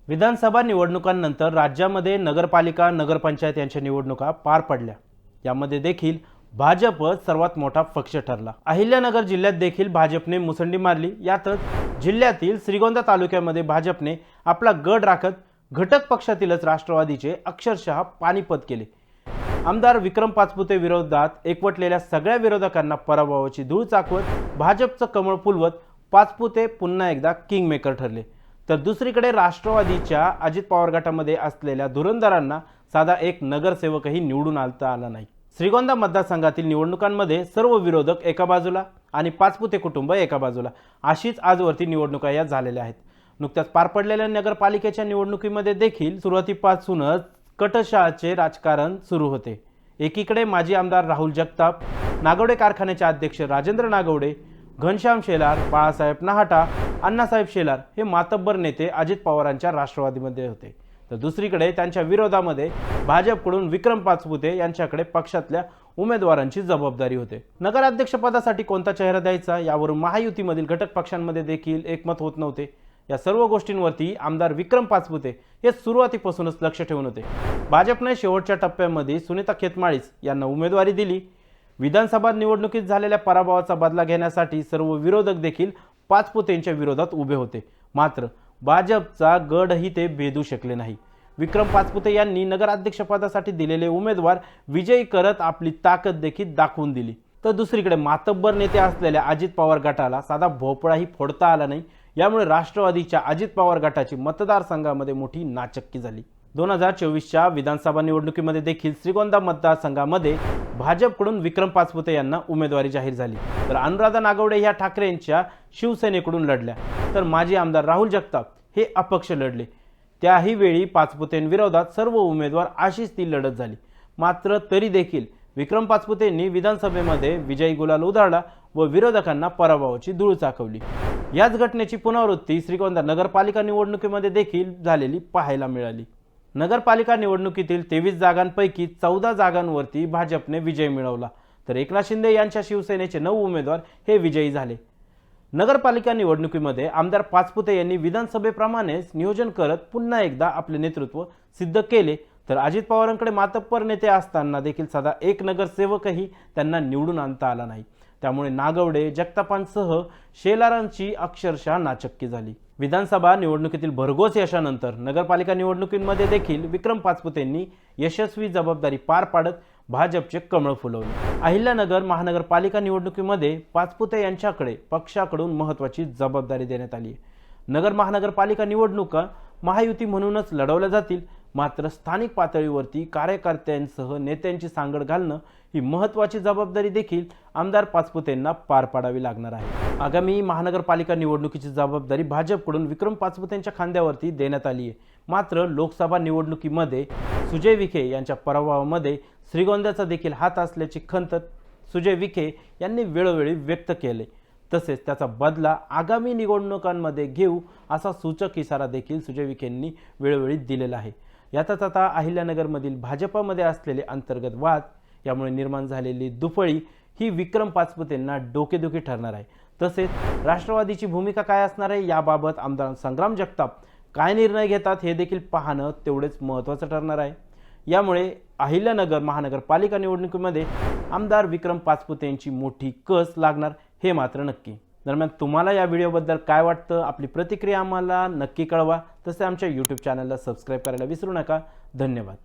विधानसभा निवडणुकांनंतर राज्यामध्ये नगरपालिका नगरपंचायत यांच्या निवडणुका पार पडल्या। यामध्ये देखील भाजप सर्वात मोठा पक्ष ठरला। अहिल्यानगर जिल्ह्यात देखील भाजपने मुसंडी मारली। यातच जिल्ह्यातील श्रीगोंदा तालुक्यामध्ये भाजपने आपला गड राखत घटक पक्षातीलच राष्ट्रवादीचे अक्षरशः पाणीपत केले। आमदार विक्रम पाचपुते विरोधात एकवटलेल्या सगळ्या विरोधकांना पराभवाची धूळ चाकवत भाजपचं कमळ फुलवत पाचपुते पुन्हा एकदा किंगमेकर ठरले। तर दुसरीकडे राष्ट्रवादीच्या अजित पवार गटामध्ये असलेल्या धुरंधरांना साधा एक नगरसेवकही निवडून आणता आला नाही। श्रीगोंदा मतदारसंघातील निवडणुकांमध्ये सर्व विरोधक एका बाजूला आणि पाचपुते कुटुंब एका बाजूला अशीच आजवरती निवडणुका या झालेल्या आहेत। नुकत्याच पार पडलेल्या नगरपालिकेच्या निवडणुकीमध्ये देखील सुरुवातीपासूनच कटशहाचे राजकारण सुरू होते। एकीकडे माजी आमदार राहुल जगताप, नागवडे कारखान्याचे अध्यक्ष राजेंद्र नागवडे, घनश्याम शेलार, बाळासाहेब नहाटा, अण्णासाहेब शेलार हे मातब्बर नेते अजित पवारांच्या राष्ट्रवादीमध्ये होते। तर दुसरीकडे त्यांच्या विरोधामध्ये भाजपकडून विक्रम पाचपुते यांच्याकडे पक्षातल्या उमेदवारांची जबाबदारी होते। नगराध्यक्षपदासाठी कोणता चेहरा द्यायचा यावरून महायुतीमधील घटक पक्षांमध्ये देखील एकमत होत नव्हते। या सर्व गोष्टींवरती आमदार विक्रम पाचपुते हे सुरुवातीपासूनच लक्ष ठेवून होते। भाजपने शेवटच्या टप्प्यामध्ये सुनीता खेतमाळीस यांना उमेदवारी दिली। विधानसभा निवडणुकीत झालेल्या पराभवाचा बदला घेण्यासाठी सर्व विरोधक देखील पाचपुतेंच्या विरोधात उभे होते। मात्र भाजपचा गडही ते भेदू शकले नाही। विक्रम पाचपुते यांनी नगराध्यक्षपदासाठी दिलेले उमेदवार विजयी करत आपली ताकद देखील दाखवून दिली। तर दुसरीकडे मातब्बर नेते असलेल्या अजित पवार गटाला साधा भोपळाही फोडता आला नाही। यामुळे राष्ट्रवादीच्या अजित पवार गटाची मतदारसंघामध्ये मोठी नाचक्की झाली। 2024च्या विधानसभा निवडणुकीमध्ये देखील श्रीगोंदा मतदारसंघामध्ये भाजपकडून विक्रम पाचपुते यांना उमेदवारी जाहीर झाली। तर अनुराधा नागवडे ह्या ठाकरेंच्या शिवसेनेकडून लढल्या। तर माजी आमदार राहुल जगताप हे अपक्ष लढले। त्याही वेळी पाचपुतेंविरोधात सर्व उमेदवार अशीच ती लढत झाली। मात्र तरी देखील विक्रम पाचपुतेंनी विधानसभेमध्ये विजयी गुलाल उधळला व विरोधकांना पराभवाची धूळ चाकवली। याच घटनेची पुनरावृत्ती श्रीगोंदा नगरपालिका निवडणुकीमध्ये देखील झालेली पाहायला मिळाली। नगरपालिका निवडणुकीतील 23 जागांपैकी 14 जागांवरती भाजपने विजय मिळवला। तर एकनाथ शिंदे यांच्या शिवसेनेचे 9 उमेदवार हे विजयी झाले। नगरपालिका निवडणुकीमध्ये आमदार पाचपुते यांनी विधानसभेप्रमाणेच नियोजन करत पुन्हा एकदा आपले नेतृत्व सिद्ध केले। तर अजित पवारांकडे मातब्बर नेते असताना देखील साधा एक नगरसेवकही त्यांना निवडून आणता आला नाही। त्यामुळे नागवडे जगतापांसह शेलारांची अक्षरशः नाचक्की झाली। विधानसभा निवडणुकीतील भरघोस यशानंतर नगरपालिका निवडणुकीमध्ये देखील विक्रम पाचपुतेंनी यशस्वी जबाबदारी पार पाडत भाजपचे कमळ फुलवले। अहिल्यानगर महानगरपालिका निवडणुकीमध्ये पाचपुते यांच्याकडे पक्षाकडून महत्त्वाची जबाबदारी देण्यात आली आहे। नगर महानगरपालिका निवडणुका महायुती म्हणूनच लढवल्या जातील। मात्र स्थानिक पातळीवरती कार्यकर्त्यांसह नेत्यांची सांगड घालणं ही महत्त्वाची जबाबदारी देखील आमदार पाचपुतेंना पार पाडावी लागणार आहे। आगामी महानगरपालिका निवडणुकीची जबाबदारी भाजपकडून विक्रम पाचपुतेंच्या खांद्यावरती देण्यात आली आहे। मात्र लोकसभा निवडणुकीमध्ये सुजय विखे यांच्या पराभवामध्ये श्रीगोंद्याचा देखील हात असल्याची खंत सुजय विखे यांनी वेळोवेळी व्यक्त केले। तसेच त्याचा बदला आगामी निवडणुकांमध्ये घेऊ असा सूचक इशारा देखील सुजय विखेंनी वेळोवेळी दिलेला आहे। यातच आता अहिल्यानगरमधील भाजपमध्ये असलेले अंतर्गत वाद यामुळे निर्माण झालेली दुफळी ही विक्रम पाचपुतेंना डोकेदुखी ठरणार आहे। तसेच राष्ट्रवादीची भूमिका काय असणार आहे याबाबत आमदार संग्राम जगताप काय निर्णय घेतात हे देखील पाहणं तेवढेच महत्त्वाचं ठरणार आहे। यामुळे अहिल्यानगर महानगरपालिका निवडणुकीमध्ये आमदार विक्रम पाचपुतेंची मोठी कस लागणार हे मात्र नक्की। दरम्यान तुम्हाला या व्हिडिओबद्दल काय वाटतं आपली प्रतिक्रिया आम्हाला नक्की कळवा। तसे आमच्या YouTube चॅनलला सबस्क्राईब करायला विसरू नका। धन्यवाद।